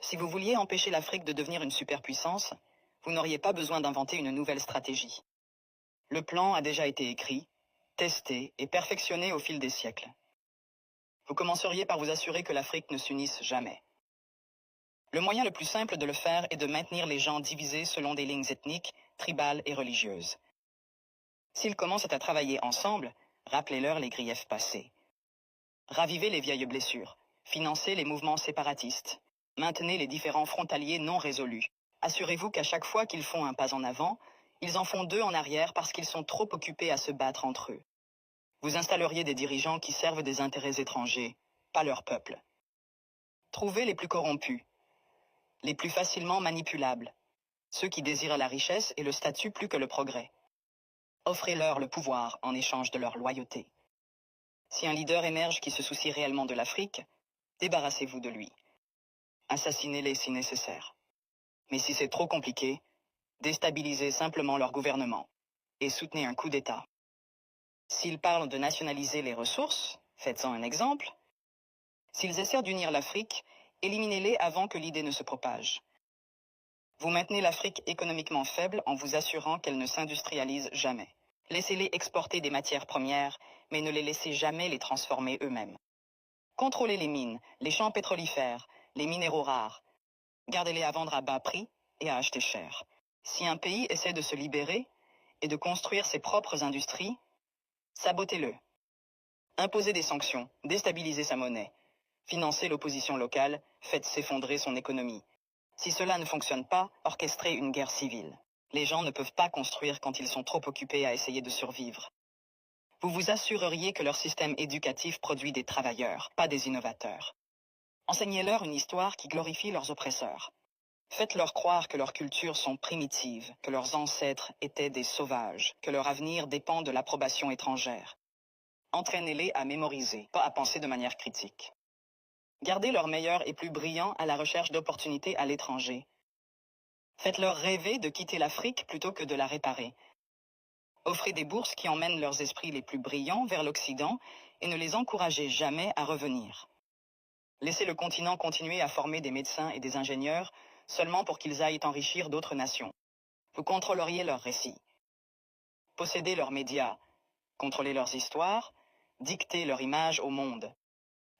Si vous vouliez empêcher l'Afrique de devenir une superpuissance, vous n'auriez pas besoin d'inventer une nouvelle stratégie. Le plan a déjà été écrit, testé et perfectionné au fil des siècles. Vous commenceriez par vous assurer que l'Afrique ne s'unisse jamais. Le moyen le plus simple de le faire est de maintenir les gens divisés selon des lignes ethniques, tribales et religieuses. S'ils commencent à travailler ensemble, rappelez-leur les griefs passés. Ravivez les vieilles blessures, financez les mouvements séparatistes, maintenez les différends frontaliers non résolus. Assurez-vous qu'à chaque fois qu'ils font un pas en avant, ils en font deux en arrière parce qu'ils sont trop occupés à se battre entre eux. Vous installeriez des dirigeants qui servent des intérêts étrangers, pas leur peuple. Trouvez les plus corrompus, les plus facilement manipulables, ceux qui désirent la richesse et le statut plus que le progrès. Offrez-leur le pouvoir en échange de leur loyauté. Si un leader émerge qui se soucie réellement de l'Afrique, débarrassez-vous de lui. Assassinez-les si nécessaire. Mais si c'est trop compliqué, déstabilisez simplement leur gouvernement et soutenez un coup d'État. S'ils parlent de nationaliser les ressources, faites-en un exemple. S'ils essaient d'unir l'Afrique, éliminez-les avant que l'idée ne se propage. Vous maintenez l'Afrique économiquement faible en vous assurant qu'elle ne s'industrialise jamais. Laissez-les exporter des matières premières, mais ne les laissez jamais les transformer eux-mêmes. Contrôlez les mines, les champs pétrolifères, les minéraux rares. Gardez-les à vendre à bas prix et à acheter cher. Si un pays essaie de se libérer et de construire ses propres industries, sabotez-le. Imposez des sanctions, déstabilisez sa monnaie. Financez l'opposition locale, faites s'effondrer son économie. Si cela ne fonctionne pas, orchestrez une guerre civile. Les gens ne peuvent pas construire quand ils sont trop occupés à essayer de survivre. Vous vous assureriez que leur système éducatif produit des travailleurs, pas des innovateurs. Enseignez-leur une histoire qui glorifie leurs oppresseurs. Faites-leur croire que leurs cultures sont primitives, que leurs ancêtres étaient des sauvages, que leur avenir dépend de l'approbation étrangère. Entraînez-les à mémoriser, pas à penser de manière critique. Gardez leurs meilleurs et plus brillants à la recherche d'opportunités à l'étranger. Faites-leur rêver de quitter l'Afrique plutôt que de la réparer. Offrez des bourses qui emmènent leurs esprits les plus brillants vers l'Occident et ne les encouragez jamais à revenir. Laissez le continent continuer à former des médecins et des ingénieurs seulement pour qu'ils aillent enrichir d'autres nations. Vous contrôleriez leurs récits. Possédez leurs médias, contrôlez leurs histoires, dictez leur image au monde.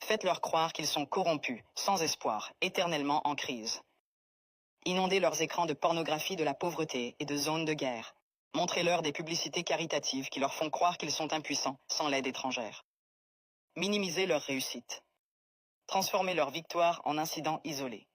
Faites-leur croire qu'ils sont corrompus, sans espoir, éternellement en crise. Inondez leurs écrans de pornographie de la pauvreté et de zones de guerre. Montrez-leur des publicités caritatives qui leur font croire qu'ils sont impuissants, sans l'aide étrangère. Minimisez leur réussite. Transformez leur victoire en incidents isolés.